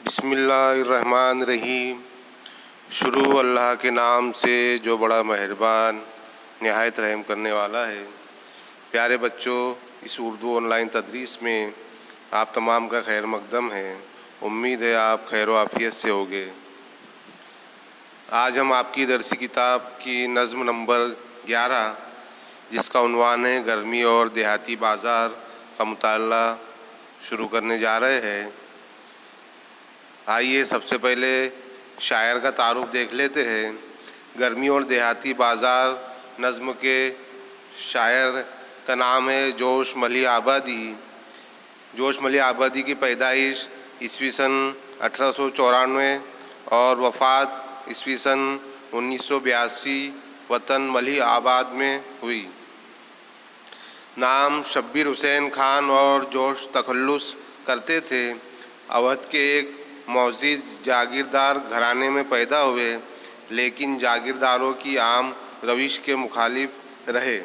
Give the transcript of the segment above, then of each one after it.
बिस्मिल्लाहिर्रहमानिर्रहीम। शुरू अल्लाह के नाम से जो बड़ा मेहरबान नहायत रहम करने वाला है। प्यारे बच्चों, इस उर्दू ऑनलाइन तदरीस में आप तमाम का खैर मकदम है। उम्मीद है आप खैर व आफियत से होंगे। आज हम आपकी दरसी किताब की नज़्म नंबर 11 जिसका उन्वान है गर्मी और देहाती बाज़ार का मुताला शुरू करने जा रहे हैं। आइए सबसे पहले शायर का तारुफ देख लेते हैं। गर्मी और देहाती बाज़ार नज़्म के शायर का नाम है जोश मली आबादी। जोश मली आबादी की पैदाइश ईस्वी सन 1894 और वफ़ात ईस्वी सन 1982 वतन मली आबाद में हुई। नाम शब्बीर हुसैन खान और जोश तखल्लुस करते थे। अवध के एक मौजिज़ जागीरदार घराने में पैदा हुए, लेकिन जागीरदारों की आम रविश के मुखालिफ रहे।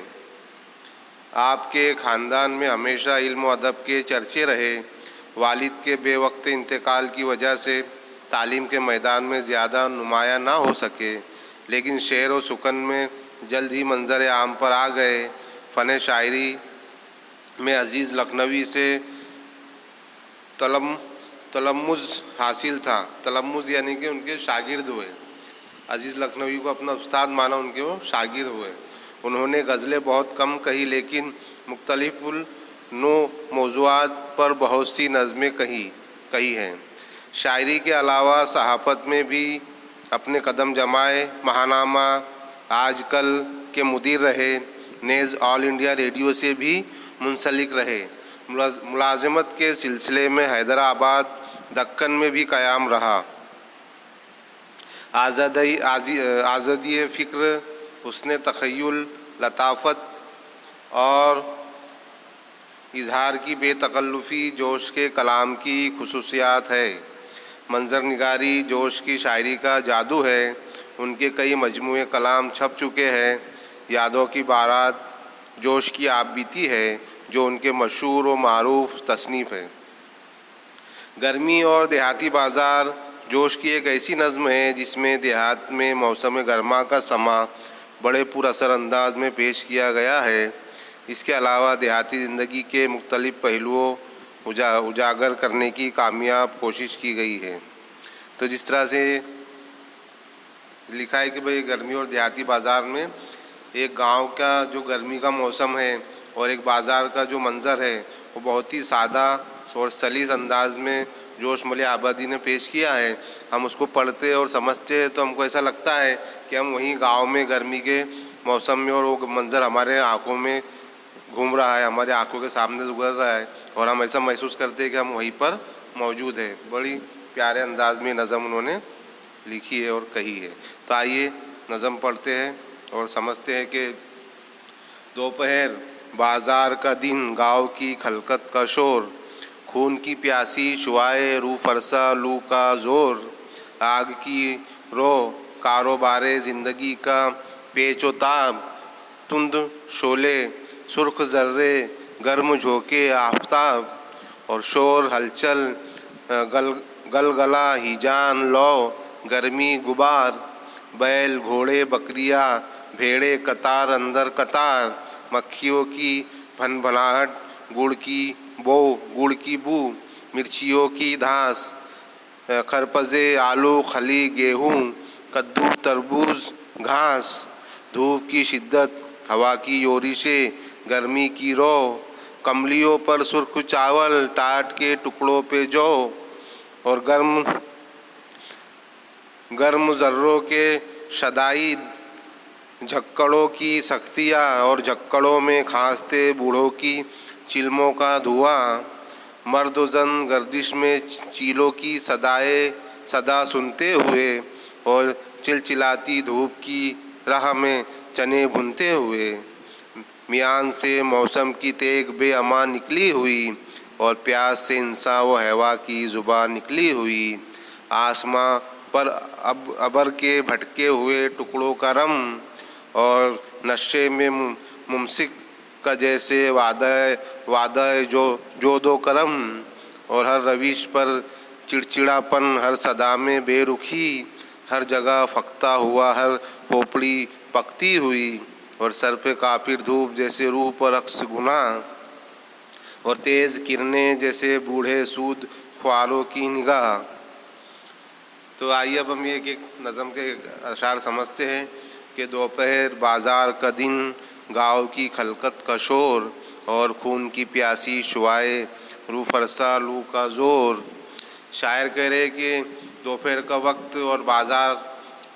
आपके ख़ानदान में हमेशा इल्म व अदब के चर्चे रहे। वालिद के बेवक्त इंतकाल की वजह से तालीम के मैदान में ज़्यादा नुमाया ना हो सके, लेकिन शेर व सुकन में जल्द ही मंजर आम पर आ गए। फ़न शायरी में अज़ीज़ लखनवी से तलम्मुज़ हासिल था। तलम्मुज़ यानी कि उनके शागिर्द हुए। अज़ीज़ लखनवी को अपना उस्ताद माना, उनके वो शागिर्द हुए। उन्होंने गज़लें बहुत कम कही, लेकिन मुख्तलिफ़ुल नो मौज़ूआत पर बहुत सी नज़में कही हैं। शायरी के अलावा सहाफ़त में भी अपने कदम जमाए। महानामा आजकल के मुदीर रहे। नेज़ ऑल इंडिया रेडियो से भी मुंसलिक रहे। मुलाज़मत के सिलसिले में हैदराबाद दक्कन में भी क़याम रहा। आज़ादी फ़िक्र, हुस्न तख़य्युल, लताफ़त और इज़हार की बेतकल्लुफ़ी जोश के कलाम की खुसूसियात है। मंज़र निगारी जोश की शायरी का जादू है। उनके कई मजमूए कलाम छप चुके हैं। यादों की बारात जोश की आप बीती है, जो उनके मशहूर व मारूफ तसनीफ़ है। गर्मी और देहाती बाज़ार जोश की एक ऐसी नज़्म है जिसमें देहात में मौसम गर्मा का समा बड़े पुरअसर अंदाज में पेश किया गया है। इसके अलावा देहाती ज़िंदगी के मुख्तलिफ़ पहलुओं उजागर करने की कामयाब कोशिश की गई है। तो जिस तरह से लिखा है कि भाई गर्मी और देहाती बाज़ार में एक गांव का जो गर्मी का मौसम है और एक बाज़ार का जो मंज़र है वो बहुत ही सादा और सलीस अंदाज में जोश मली आबादी ने पेश किया है। हम उसको पढ़ते और समझते हैं तो हमको ऐसा लगता है कि हम वहीं गांव में गर्मी के मौसम में और वो मंज़र हमारे आँखों में घूम रहा है, हमारे आँखों के सामने गुजर रहा है और हम ऐसा महसूस करते हैं कि हम वहीं पर मौजूद है। बड़ी प्यारे अंदाज में नज़म उन्होंने लिखी है और कही है। तो आइए नज़म पढ़ते हैं और समझते हैं कि दोपहर बाज़ार का दिन, गाँव की खलकत का शोर, खून की प्यासी शुआए रू फरसा लू का ज़ोर, आग की रो कारोबारे ज़िंदगी का पेच व ताब, तुंद शोले सुर्ख ज़र्रे गर्म झोंके आफ़ताब, और शोर हलचल गलगला हिजान लो गर्मी गुबार, बैल घोड़े बकरियाँ भेड़े कतार अंदर कतार, मक्खियों की भनभनाहट गुड़ की बू, मिर्चियों की धांस, खरपजे आलू खली गेहूँ कद्दू तरबूज घास, धूप की शिद्दत हवा की योरिशें गर्मी की रो, कमलियों पर सुर्ख चावल टाट के टुकड़ों पे जो, और गर्म ज़र्रों के शदाइद झक्कड़ों की सख्तियाँ, और झक्कड़ों में खांसते बूढ़ों की चिल्मों का धुआं, मर्द व ज़न गर्दिश में चीलों की सदा सुनते हुए, और चिलचिलाती धूप की राह में चने भुनते हुए, मियान से मौसम की तेग बेअमा निकली हुई, और प्यास से इंसा व हवा की ज़ुबान निकली हुई, आसमां पर अबर के भटके हुए टुकड़ों का रम, और नशे में मुमसिक का जैसे वादा जो दो करम, और हर रविश पर चिड़चिड़ापन हर सदा में बेरुखी, हर जगह फकता हुआ हर खोपड़ी पकती हुई, और सर पे काफिर धूप जैसे रूह पर अक्स गुना, और तेज़ किरणें जैसे बूढ़े सूद ख्वारों की निगाह। तो आइए अब हम ये एक नज़म के अशार समझते हैं कि दोपहर बाज़ार का दिन, गाँव की खलकत का शोर, और खून की प्यासी शुआए रू फरसा लू का ज़ोर। शायर कह रहे कि दोपहर का वक्त और बाज़ार,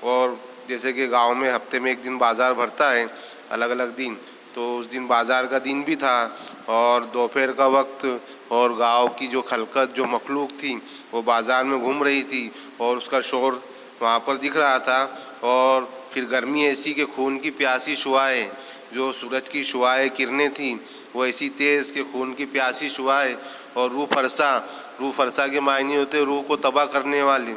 और जैसे कि गांव में हफ्ते में एक दिन बाज़ार भरता है अलग अलग दिन, तो उस दिन बाज़ार का दिन भी था, और दोपहर का वक्त और गांव की जो खलकत जो मखलूक थी वो बाज़ार में घूम रही थी और उसका शोर वहाँ पर दिख रहा था। और फिर गर्मी ऐसी कि खून की प्यासी शुआएं, जो सूरज की शुआएं किरणें थी वो ऐसी तेज़ कि खून की प्यासी शुआएं, और रूह फरसा के मायने होते रूह को तबाह करने वाली,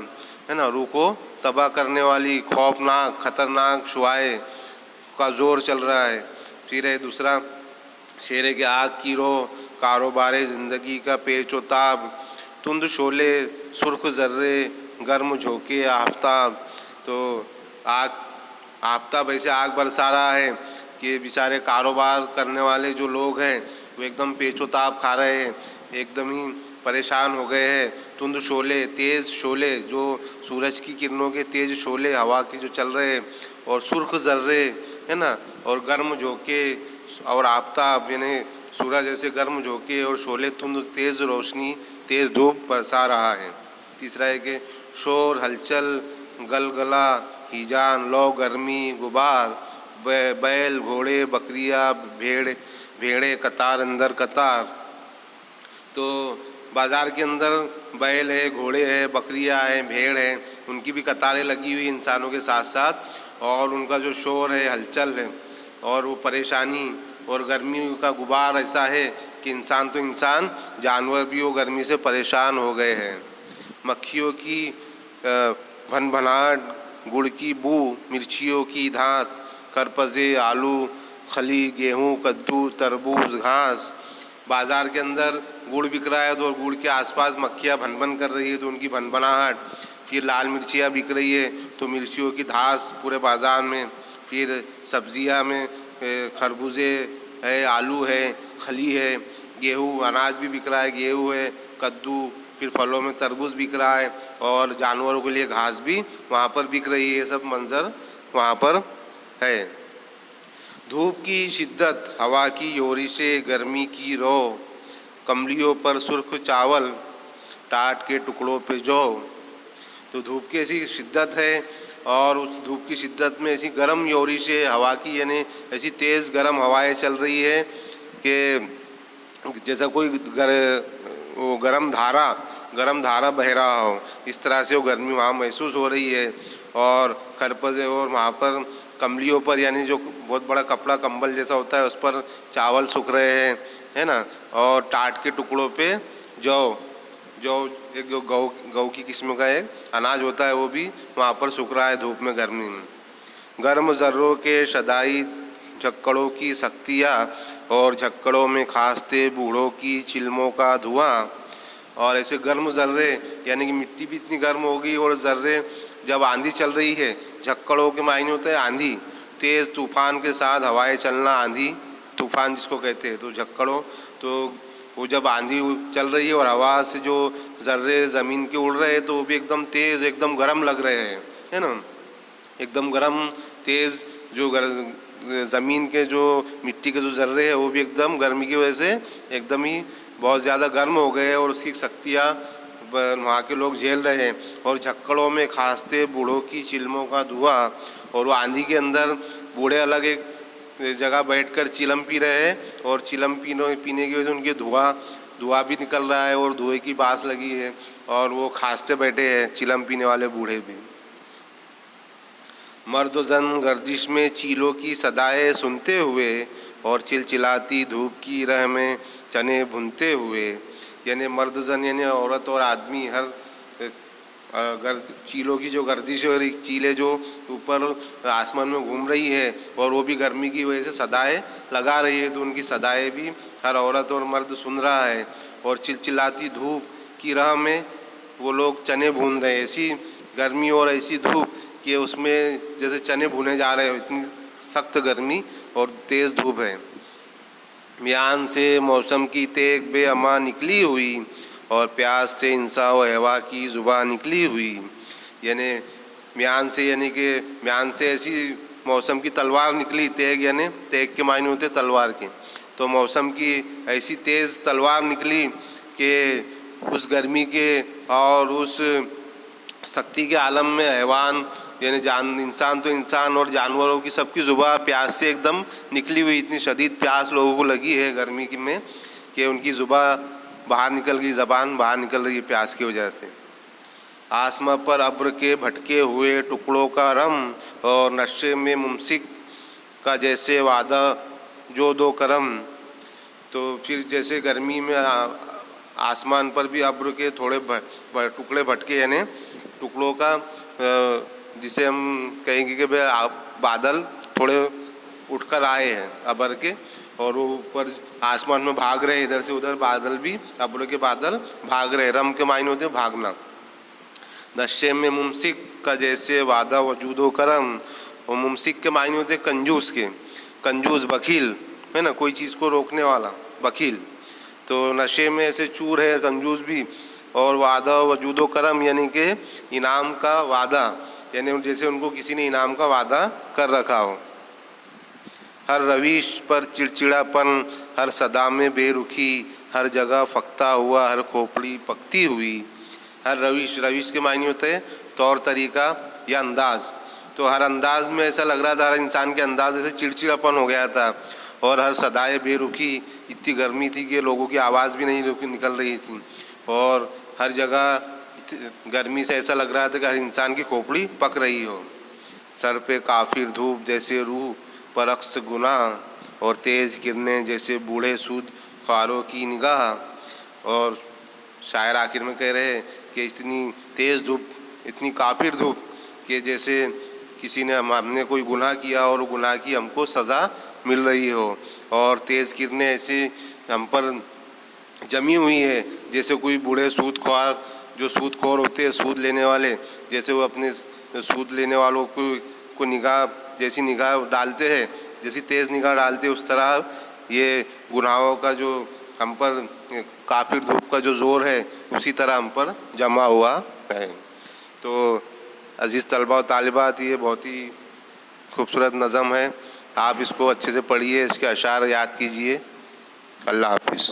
है ना, रूह को तबाह करने वाली खौफनाक खतरनाक शुआएं का ज़ोर चल रहा है। फिर है दूसरा शेर है कि आग की रो कारोबारे ज़िंदगी का पेचोताब, तुंद शोले सुर्ख जर्रे गर्म झोंके आफ्ताब। तो आफ्ताब ऐसे आग बरसा रहा है कि बेचारे कारोबार करने वाले जो लोग हैं वो एकदम पेचोताब खा रहे हैं, एकदम ही परेशान हो गए हैं। तुंद शोले तेज़ शोले जो सूरज की किरणों के तेज़ शोले हवा के जो चल रहे हैं, और सुर्ख जर्रे, है ना, और गर्म झोंके और आफ्ताब यानी सूरज ऐसे गर्म झोंके और शोले तुंद तेज़ रोशनी तेज़ धूप बरसा रहा है। तीसरा है कि शोर हलचल गलगला हीजान लौ गर्मी गुबार, बैल घोड़े बकरियाँ भेड़े कतार अंदर कतार। तो बाज़ार के अंदर बैल है, घोड़े हैं, बकरियाँ हैं, भेड़ है, उनकी भी कतारें लगी हुई इंसानों के साथ साथ, और उनका जो शोर है हलचल है, और वो परेशानी और गर्मी का गुबार ऐसा है कि इंसान तो इंसान जानवर भी वो गर्मी से परेशान हो गए हैं। मक्खियों की भनभनाहट, गुड़ की बू, मिर्चियों की धांस, करपजे आलू खली गेहूँ कद्दू तरबूज घास। बाज़ार के अंदर गुड़ बिक रहा है तो गुड़ के आसपास मक्खियाँ भनभन कर रही है तो उनकी भनभनाहट। फिर लाल मिर्चियाँ बिक रही है तो मिर्चियों की धांस पूरे बाज़ार में। फिर सब्जियाँ में खरबूजे है, आलू है, खली है, गेहूँ अनाज भी बिक रहा है, गेहूँ है, कद्दू, फिर फलों में तरबूज बिक रहा है, और जानवरों के लिए घास भी वहाँ पर बिक रही है। सब मंजर वहाँ पर है। धूप की शिद्दत, हवा की योरिशे, गर्मी की रो, कमलियों पर सुर्ख चावल, टाट के टुकड़ों पे जौ। तो धूप की ऐसी शिद्दत है, और उस धूप की शिद्दत में ऐसी गर्म योरिशे हवा की यानी ऐसी तेज़ गर्म हवाएं चल रही है कि जैसा कोई वो गर्म धारा बह रहा हो, इस तरह से वो गर्मी वहाँ महसूस हो रही है। और खरपजे और वहाँ पर कमलियों पर यानी जो बहुत बड़ा कपड़ा कंबल जैसा होता है उस पर चावल सूख रहे हैं, है ना, और टाट के टुकड़ों पे जौ एक जो गऊ की किस्म का एक अनाज होता है वो भी वहाँ पर सूख रहा है धूप में गर्मी में। गर्म जर्रों के शदाई झक्कड़ों की सख्तियाँ, और झक्कड़ों में खांसते बूढ़ों की चिलमों का धुआं। और ऐसे गर्म जर्रे यानी कि मिट्टी भी इतनी गर्म हो गई, और जर्रे जब आंधी चल रही है, झक्कड़ों के मायने होते हैं आंधी, तेज़ तूफान के साथ हवाएं चलना, आंधी तूफान जिसको कहते हैं। तो झक्कड़ों तो वो जब आंधी चल रही है और हवा से जो जर्रे ज़मीन के उड़ रहे हैं तो वो भी एकदम तेज़ एकदम गर्म लग रहे हैं, है ना, एकदम गर्म तेज़। जो ज़मीन के जो मिट्टी के जो जर्रे हैं वो भी एकदम गर्मी की वजह से एकदम ही बहुत ज़्यादा गर्म हो गए हैं, और उसकी शक्तियाँ वहाँ के लोग झेल रहे हैं। और झक्कड़ों में खांसते बूढ़ों की चिलमों का धुआं, और वो आंधी के अंदर बूढ़े अलग एक जगह बैठकर चिलम पी रहे हैं, और चिलम पीने की वजह से उनके धुआं भी निकल रहा है, और धुएं की बास लगी है, और वो खांसते बैठे हैं चिलम पीने वाले बूढ़े भी। मर्द जन गर्दिश में चीलों की सदाएं सुनते हुए, और चिलचिलाती धूप की राह में चने भुनते हुए। यानी मर्द जन यानी औरत और आदमी हर चीलों की जो गर्दिश और चीलें जो ऊपर आसमान में घूम रही है, और वो भी गर्मी की वजह से सदाएं लगा रही है, तो उनकी सदाएं भी हर औरत और मर्द सुन रहा है। और चिलचिलाती धूप की राह में वो लोग चने भून रहे हैं, ऐसी गर्मी और ऐसी धूप कि उसमें जैसे चने भुने जा रहे हो, इतनी सख्त गर्मी और तेज़ धूप है। म्यान से मौसम की तेग बेअमा निकली हुई और प्यास से इंसा व हवा की ज़ुबान निकली हुई। यानी म्यान से, यानी कि म्यान से ऐसी मौसम की तलवार निकली, तेग यानी तेग के मायने होते तलवार के, तो मौसम की ऐसी तेज़ तलवार निकली कि उस गर्मी के और उस सख्ती के आलम में हैवान यानी इंसान तो इंसान और जानवरों की सबकी ज़ुबान प्यास से एकदम निकली हुई। इतनी शदीद प्यास लोगों को लगी है गर्मी की में कि उनकी ज़ुबान बाहर निकल गई, ज़बान बाहर निकल रही है प्यास की वजह से। आसमां पर अब्र के भटके हुए टुकड़ों का रम और नशे में मुमसिक का जैसे वादा जो दो करम। तो फिर जैसे गर्मी में आसमान पर भी अब्र के थोड़े टुकड़े भटके, यानी टुकड़ों का जिसे हम कहेंगे कि बादल थोड़े उठकर आए हैं अब्र के, और वो ऊपर आसमान में भाग रहे, इधर से उधर बादल भी, अब्र के बादल भाग रहे। रम के मायने होते भागना। नशे में मुमसिक का जैसे वादा वजूदो करम, और मुमसिक के मायने होते कंजूस के, कंजूस बखील है ना, कोई चीज़ को रोकने वाला बखील। तो नशे में ऐसे चूर है कंजूस भी, और वादा वजूदो करम यानी कि इनाम का वादा, यानी जैसे उनको किसी ने इनाम का वादा कर रखा हो। हर रविश पर चिड़चिड़ापन, हर सदा में बेरुखी, हर जगह फकता हुआ, हर खोपड़ी पकती हुई। हर रविश, रविश के मायने होते हैं तौर तरीका या अंदाज। तो हर अंदाज में ऐसा लग रहा था, हर इंसान के अंदाज जैसे चिड़चिड़ापन हो गया था। और हर सदाएं बेरुखी, इतनी गर्मी थी कि लोगों की आवाज़ भी नहीं निकल रही थी। और हर जगह गर्मी से ऐसा लग रहा था कि हर इंसान की खोपड़ी पक रही हो। सर पे काफिर धूप जैसे रूह पर अक्स गुनाह, और तेज़ किरणें जैसे बूढ़े सूद ख्वारों की निगाह। और शायर आखिर में कह रहे हैं कि इतनी तेज़ धूप, इतनी काफिर धूप कि जैसे किसी ने हमने कोई गुनाह किया और गुनाह की हमको सज़ा मिल रही हो। और तेज़ किरणें ऐसे हम पर जमी हुई है जैसे कोई बूढ़े सूदख्वार, जो सूदखोर होते हैं, सूद लेने वाले, जैसे वो अपने सूद लेने वालों को निगाह, जैसी निगाह डालते हैं, जैसी तेज़ निगाह डालते हैं, उस तरह ये गुनाहों का जो हम पर काफिर धूप का जो ज़ोर है उसी तरह हम पर जमा हुआ है। तो अज़ीज़ तलबा और तालिबात, ये बहुत ही खूबसूरत नज़म है, आप इसको अच्छे से पढ़िए, इसके अशार याद कीजिए। अल्लाह हाफिज़।